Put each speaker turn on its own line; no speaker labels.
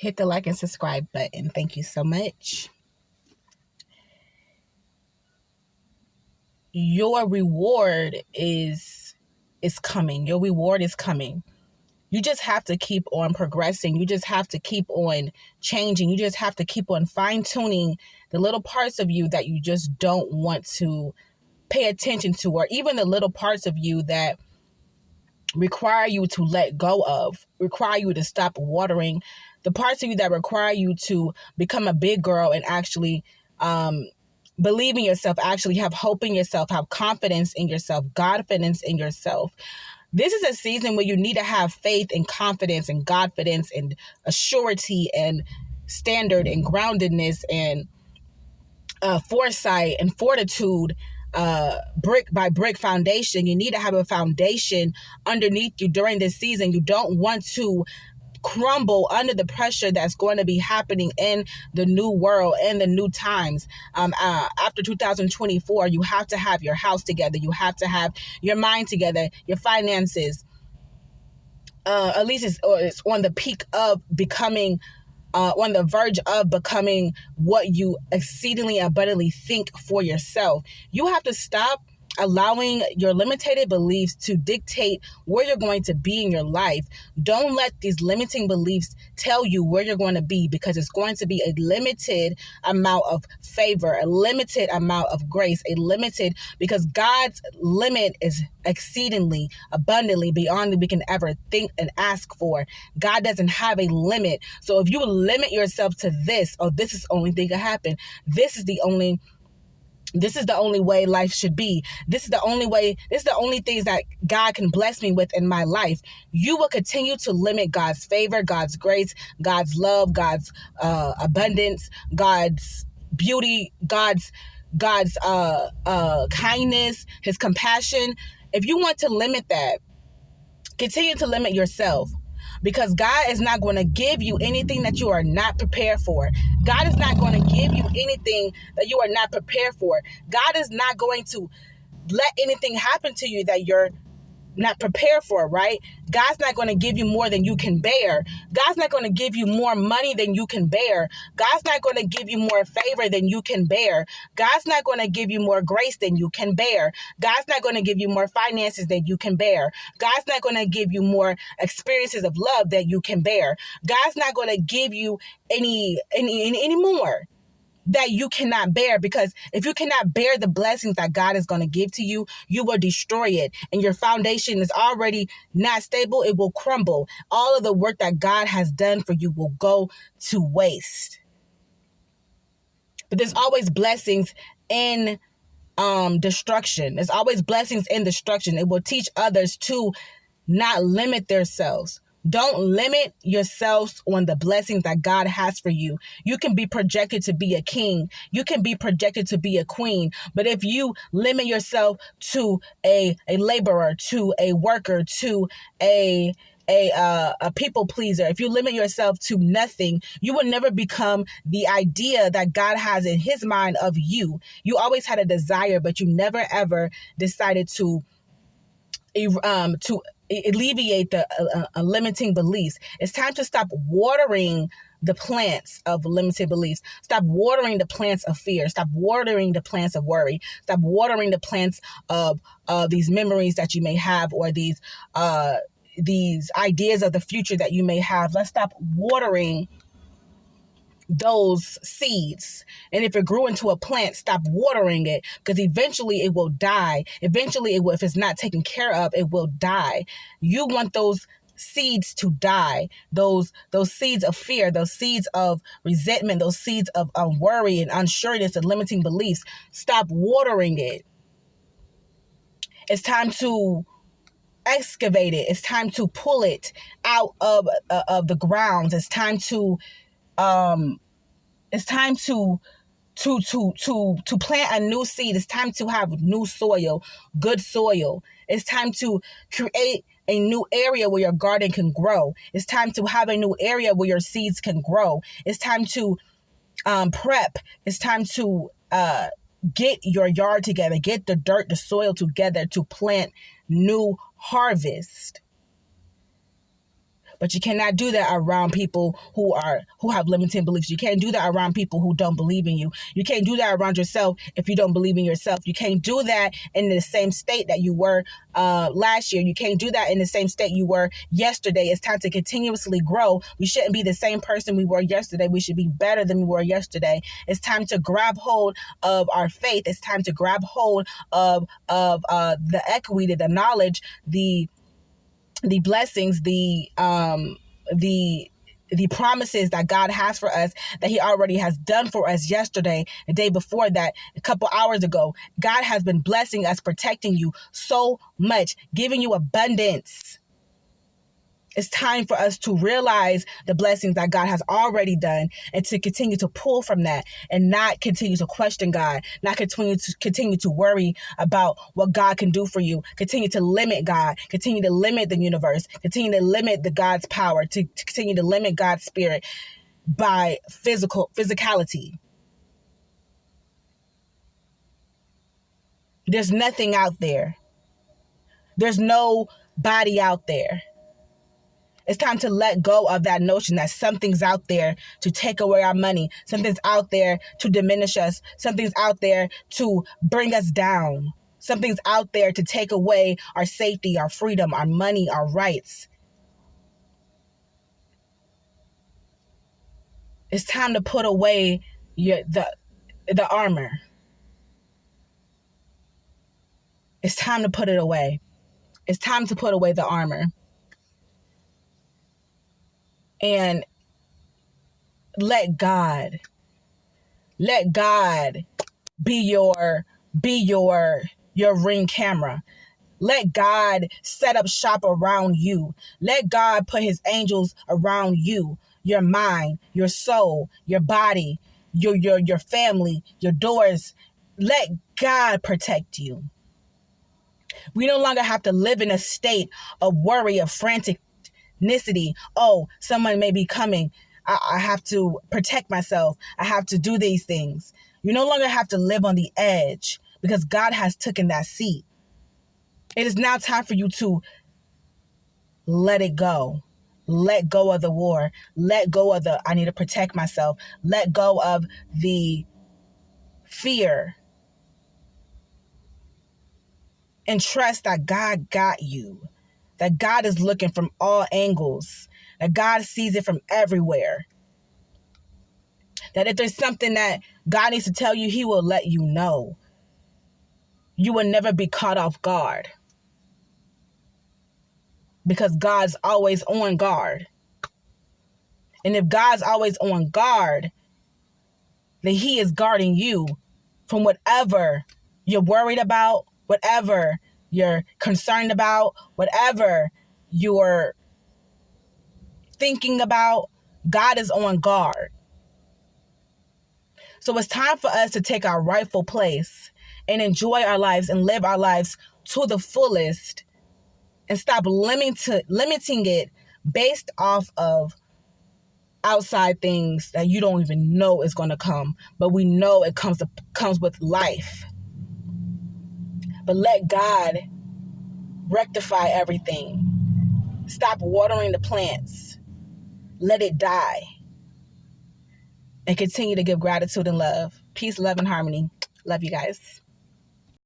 hit the like and subscribe button. Thank you so much. Your reward is coming. Your reward is coming. You just have to keep on progressing. You just have to keep on changing. You just have to keep on fine-tuning the little parts of you that you just don't want to pay attention to, or even the little parts of you that require you to let go of, require you to stop watering, the parts of you that require you to become a big girl and actually believe in yourself, actually have hope in yourself, have confidence in yourself, Godfidence in yourself. This is a season where you need to have faith and confidence and Godfidence and assurity and standard and groundedness and foresight and fortitude, brick by brick foundation. You need to have a foundation underneath you during this season. You don't want to crumble under the pressure that's going to be happening in the new world and the new times. After 2024, you have to have your house together. You have to have your mind together, your finances. At least it's on the peak of becoming, on the verge of becoming what you exceedingly abundantly think for yourself. You have to stop allowing your limited beliefs to dictate where you're going to be in your life. Don't let these limiting beliefs tell you where you're going to be, because it's going to be a limited amount of favor, a limited amount of grace, because God's limit is exceedingly abundantly beyond what we can ever think and ask for. God doesn't have a limit. So if you limit yourself to this, oh, this is the only thing that can happen. This is the only way life should be. This is the only things that God can bless me with in my life. You will continue to limit God's favor, God's grace, God's love, God's abundance, God's beauty, God's kindness, his compassion. If you want to limit that, continue to limit yourself. Because God is not going to give you anything that you are not prepared for. God is not going to give you anything that you are not prepared for. God is not going to let anything happen to you that you're not prepared for, right? God's not going to give you more than you can bear. God's not going to give you more money than you can bear. God's not going to give you more favor than you can bear. God's not going to give you more grace than you can bear. God's not going to give you more finances than you can bear. God's not going to give you more experiences of love that you can bear. God's not going to give you any more that you cannot bear, because if you cannot bear the blessings that God is going to give to you, you will destroy it, and your foundation is already not stable. It will crumble. All of the work that God has done for you will go to waste. But there's always blessings in destruction. There's always blessings in destruction. It will teach others to not limit themselves. Don't limit yourselves on the blessings that God has for you. You can be projected to be a king. You can be projected to be a queen. But if you limit yourself to a laborer, to a worker, to a people pleaser, if you limit yourself to nothing, you will never become the idea that God has in his mind of you. You always had a desire, but you never ever decided to alleviate the limiting beliefs. It's time to stop watering the plants of limited beliefs. Stop watering the plants of fear. Stop watering the plants of worry. Stop watering the plants of these memories that you may have, or these ideas of the future that you may have. Let's stop watering those seeds. And if it grew into a plant, stop watering it, because eventually it will die. Eventually it will, if it's not taken care of, it will die. You want those seeds to die, those seeds of fear, those seeds of resentment, those seeds of worry and unsureness and limiting beliefs. Stop watering it. It's time to excavate it. It's time to pull it out of the grounds. It's time to plant a new seed. It's time to have new soil, good soil. It's time to create a new area where your garden can grow. It's time to have a new area where your seeds can grow. It's time to prep. It's time to get your yard together, get the dirt, the soil together to plant new harvest. But you cannot do that around people who have limiting beliefs. You can't do that around people who don't believe in you. You can't do that around yourself if you don't believe in yourself. You can't do that in the same state that you were last year. You can't do that in the same state you were yesterday. It's time to continuously grow. We shouldn't be the same person we were yesterday. We should be better than we were yesterday. It's time to grab hold of our faith. It's time to grab hold of the equity, the knowledge, the blessings, the promises that God has for us, that he already has done for us yesterday, the day before that, a couple hours ago. God has been blessing us, protecting you so much, giving you abundance. It's time for us to realize the blessings that God has already done and to continue to pull from that and not continue to question God, not continue to worry about what God can do for you, continue to limit God, continue to limit the universe, continue to limit the God's power, to continue to limit God's spirit by physicality. There's nothing out there. There's no body out there. It's time to let go of that notion that something's out there to take away our money. Something's out there to diminish us. Something's out there to bring us down. Something's out there to take away our safety, our freedom, our money, our rights. It's time to put away the armor. It's time to put it away. It's time to put away the armor. And let God be your ring camera. Let God set up shop around you. Let God put his angels around you, your mind, your soul, your body, your family, your doors. Let God protect you. We no longer have to live in a state of worry, of franticity. Oh, someone may be coming. I have to protect myself. I have to do these things. You no longer have to live on the edge because God has taken that seat. It is now time for you to let it go. Let go of the war. Let go of the I need to protect myself. Let go of the fear. And trust that God got you. That God is looking from all angles. That God sees it from everywhere. That if there's something that God needs to tell you, he will let you know. You will never be caught off guard. Because God's always on guard. And if God's always on guard, then he is guarding you from whatever you're worried about, whatever you're concerned about, whatever you're thinking about. God is on guard. So it's time for us to take our rightful place and enjoy our lives and live our lives to the fullest and stop limiting it based off of outside things that you don't even know is going to come. But we know it comes with life. But let God rectify everything. Stop watering the plants. Let it die. And continue to give gratitude and love. Peace, love, and harmony. Love you guys.